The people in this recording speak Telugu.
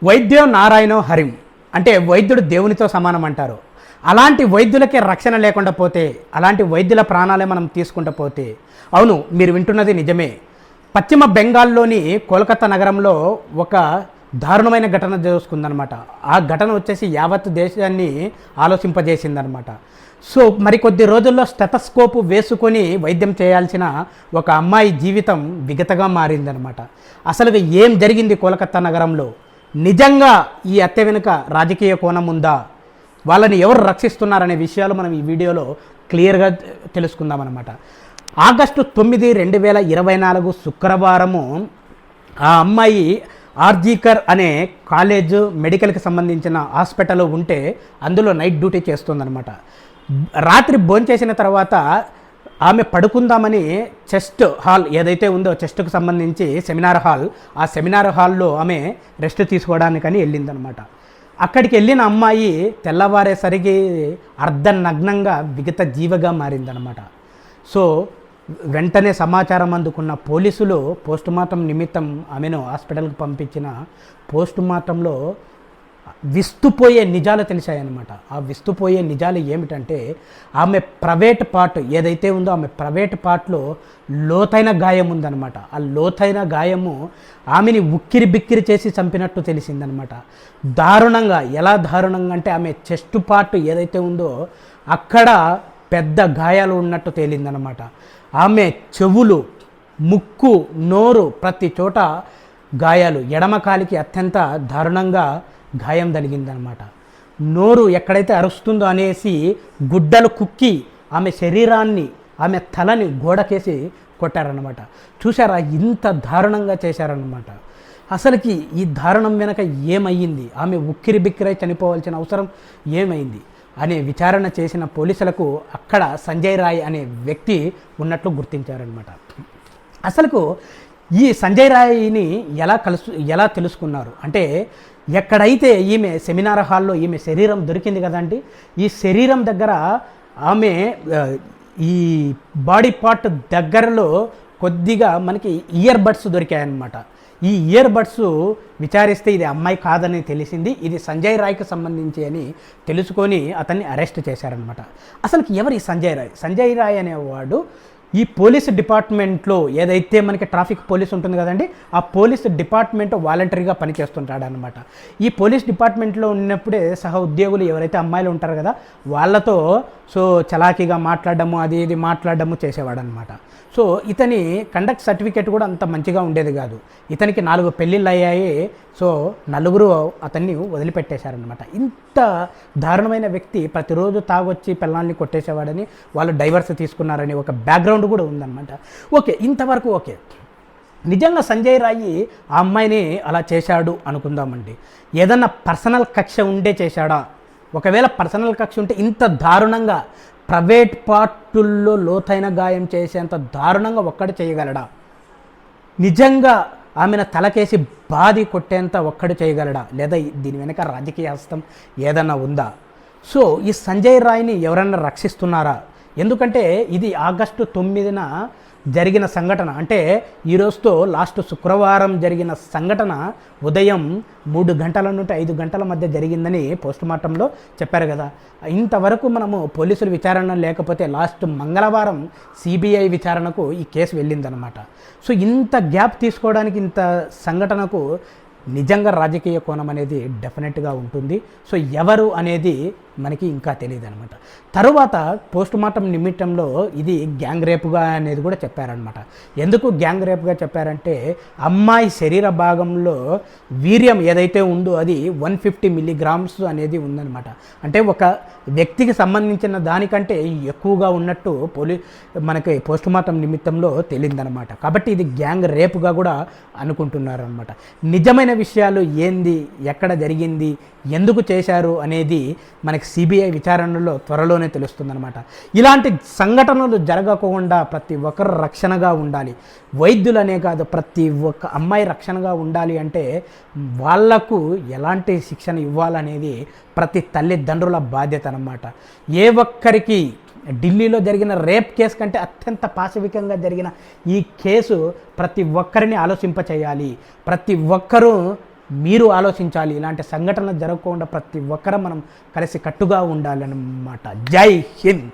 వైద్యం నారాయణో హరిం అంటే వైద్యుడు దేవునితో సమానం అంటారు. అలాంటి వైద్యులకే రక్షణ లేకుండా పోతే, అలాంటి వైద్యుల ప్రాణాలే మనం తీసుకుంటూ పోతే, అవును మీరు వింటున్నది నిజమే. పశ్చిమ బెంగాల్లోని కోల్కతా నగరంలో ఒక దారుణమైన ఘటన చేసుకుందనమాట. ఆ ఘటన వచ్చేసి యావత్ దేశాన్ని ఆలోచింపజేసిందనమాట. సో మరికొద్ది రోజుల్లో స్టెతస్కోప్ వేసుకొని వైద్యం చేయాల్సిన ఒక అమ్మాయి జీవితం విగతగా మారిందనమాట. అసలు ఏం జరిగింది కోల్కతా నగరంలో? నిజంగా ఈ హత్య వెనుక రాజకీయ కోణం ఉందా? వాళ్ళని ఎవరు రక్షిస్తున్నారనే విషయాలు మనం ఈ వీడియోలో క్లియర్గా తెలుసుకుందామన్నమాట. ఆగస్టు 9, 2024 శుక్రవారము ఆ అమ్మాయి ఆర్జీకర్ అనే కాలేజ్ మెడికల్కి సంబంధించిన హాస్పిటల్ ఉంటే అందులో నైట్ డ్యూటీ చేస్తుందన్నమాట. రాత్రి భోంచేసిన తర్వాత ఆమె పడుకుందామని చెస్ట్ హాల్ ఏదైతే ఉందో చెస్ట్కు సంబంధించి సెమినార్ హాల్, ఆ సెమినార్ హాల్లో ఆమె రెస్ట్ తీసుకోవడానికని వెళ్ళిందనమాట. అక్కడికి వెళ్ళిన అమ్మాయి తెల్లవారేసరికి అర్ధనగ్నంగా విగత జీవగా మారిందనమాట. సో వెంటనే సమాచారం అందుకున్న పోలీసులు పోస్టుమార్టం నిమిత్తం ఆమెను హాస్పిటల్కి పంపించిన పోస్టుమార్టంలో విస్తుపోయే నిజాలు తెలిసాయన్నమాట. ఆ విస్తుపోయే నిజాలు ఏమిటంటే ఆమె ప్రైవేట్ పార్ట్ ఏదైతే ఉందో ఆమె ప్రైవేట్ పార్ట్లో లోతైన గాయం ఉందన్నమాట. ఆ లోతైన గాయము ఆమెని ఉక్కిరి బిక్కిరి చేసి చంపినట్టు తెలిసిందనమాట. దారుణంగా, ఎలా దారుణంగా అంటే ఆమె చెస్ట్ పార్ట్ ఏదైతే ఉందో అక్కడ పెద్ద గాయాలు ఉన్నట్టు తేలిందనమాట. ఆమె చెవులు, ముక్కు, నోరు ప్రతి చోట గాయాలు, ఎడమ కాలికి అత్యంత దారుణంగా గాయం తగిలిందనమాట. నోరు ఎక్కడైతే అరుస్తుందో అనేసి గుడ్డలు కుక్కి ఆమె శరీరాన్ని, ఆమె తలని గోడకేసి కొట్టారనమాట. చూసారా, ఇంత దారుణంగా చేశారనమాట. అసలుకి ఈ దారుణం వెనక ఏమయ్యింది, ఆమె ఉక్కిరి బిక్కిరై చనిపోవాల్సిన అవసరం ఏమైంది అనే విచారణ చేసిన పోలీసులకు అక్కడ సంజయ్ రాయ్ అనే వ్యక్తి ఉన్నట్లు గుర్తించారనమాట. అసలుకు ఈ సంజయ్ రాయ్ని ఎలా తెలుసుకున్నారు అంటే, ఎక్కడైతే ఈమె సెమినార్ హాల్లో ఈమె శరీరం దొరికింది కదండి, ఈ శరీరం దగ్గర ఆమె ఈ బాడీ పార్ట్ దగ్గరలో కొద్దిగా మనకి ఇయర్ బడ్స్ దొరికాయన్నమాట. ఈ ఇయర్ బడ్స్ విచారిస్తే ఇది అమ్మాయి కాదని తెలిసింది, ఇది సంజయ్ రాయ్కి సంబంధించి అని తెలుసుకొని అతన్ని అరెస్ట్ చేశారనమాట. అసలుకి ఎవరు ఈ సంజయ్ రాయ్? సంజయ్ రాయ్ అనేవాడు ఈ పోలీస్ డిపార్ట్మెంట్లో ఏదైతే మనకి ట్రాఫిక్ పోలీస్ ఉంటుంది కదండి, ఆ పోలీస్ డిపార్ట్మెంట్ వాలంటరీగా పనిచేస్తుంటాడు అనమాట. ఈ పోలీస్ డిపార్ట్మెంట్లో ఉన్నప్పుడే సహ ఉద్యోగులు ఎవరైతే అమ్మాయిలు ఉంటారు కదా వాళ్ళతో చలాకీగా మాట్లాడడము, అది ఇది మాట్లాడడము చేసేవాడు అనమాట. సో ఇతని కండక్ట్ సర్టిఫికేట్ కూడా అంత మంచిగా ఉండేది కాదు. ఇతనికి 4 పెళ్ళిళ్ళు అయ్యాయి. సో నలుగురు అతన్ని వదిలిపెట్టేశారనమాట. ఇంత దారుణమైన వ్యక్తి ప్రతిరోజు తాగొచ్చి పిల్లల్ని కొట్టేసేవాడని, వాళ్ళు డైవర్స్ తీసుకున్నారని ఒక బ్యాక్గ్రౌండ్ కూడా ఉందన్నమాట. ఓకే, ఇంతవరకు ఓకే. నిజంగా సంజయ్ రాయ్ ఆ అమ్మాయిని అలా చేశాడు అనుకుందామండి. ఏదన్నా పర్సనల్ కక్ష ఉండే చేశాడా? ఒకవేళ పర్సనల్ కక్ష ఉంటే ఇంత దారుణంగా ప్రైవేట్ పార్టుల్లో లోతైన గాయం చేసేంత దారుణంగా ఒక్కడు చేయగలడా? నిజంగా ఆమెను తలకేసి బాది కొట్టేంత ఒక్కడు చేయగలడా? లేదా దీని వెనక రాజకీయ హస్తం ఏదన్నా ఉందా? సో ఈ సంజయ్ రాయ్ని ఎవరన్నా రక్షిస్తున్నారా? ఎందుకంటే ఇది ఆగస్టు 9న జరిగిన సంఘటన. అంటే ఈరోజుతో లాస్ట్ శుక్రవారం జరిగిన సంఘటన ఉదయం 3 గంటల నుండి 5 గంటల మధ్య జరిగిందని పోస్టుమార్టంలో చెప్పారు కదా. ఇంతవరకు మనము పోలీసుల విచారణ లేకపోతే లాస్ట్ మంగళవారం సిబిఐ విచారణకు ఈ కేసు వెళ్ళిందనమాట. సో ఇంత గ్యాప్ తీసుకోవడానికి, ఇంత సంఘటనకు నిజంగా రాజకీయ కోణం అనేది డెఫినెట్గా ఉంటుంది. సో ఎవరు అనేది మనకి ఇంకా తెలియదు అనమాట. తరువాత పోస్టుమార్టం నిమిత్తంలో ఇది గ్యాంగ్ రేపుగా అనేది కూడా చెప్పారనమాట. ఎందుకు గ్యాంగ్ రేపుగా చెప్పారంటే, అమ్మాయి శరీర భాగంలో వీర్యం ఏదైతే ఉందో అది 150 మిల్లీగ్రామ్స్ అనేది ఉందన్నమాట. అంటే ఒక వ్యక్తికి సంబంధించిన దానికంటే ఎక్కువగా ఉన్నట్టు మనకి పోస్టుమార్టం నిమిత్తంలో తెలియదనమాట. కాబట్టి ఇది గ్యాంగ్ రేపుగా కూడా అనుకుంటున్నారనమాట. నిజమైన విషయాలు ఏంది, ఎక్కడ జరిగింది, ఎందుకు చేశారు అనేది మనకి సిబిఐ విచారణలో త్వరలోనే తెలుస్తుందన్నమాట. ఇలాంటి సంఘటనలు జరగకుండా ప్రతి ఒక్కరు రక్షణగా ఉండాలి. వైద్యులనే కాదు, ప్రతి ఒక్క అమ్మాయి రక్షణగా ఉండాలి అంటే వాళ్లకు ఎలాంటి శిక్షణ ఇవ్వాలనేది ప్రతి తల్లిదండ్రుల బాధ్యత అన్నమాట. ఏ ఒక్కరికి ఢిల్లీలో జరిగిన రేప్ కేసు కంటే అత్యంత పాశవికంగా జరిగిన ఈ కేసు ప్రతి ఒక్కరిని ఆలోచింపచేయాలి. ప్రతి ఒక్కరూ మీరు ఆలోచించాలి. ఇలాంటి సంఘటనలు జరగకుండా ప్రతి ఒక్కరం మనం కలిసి కట్టుగా ఉండాలన్నమాట. జై హింద్.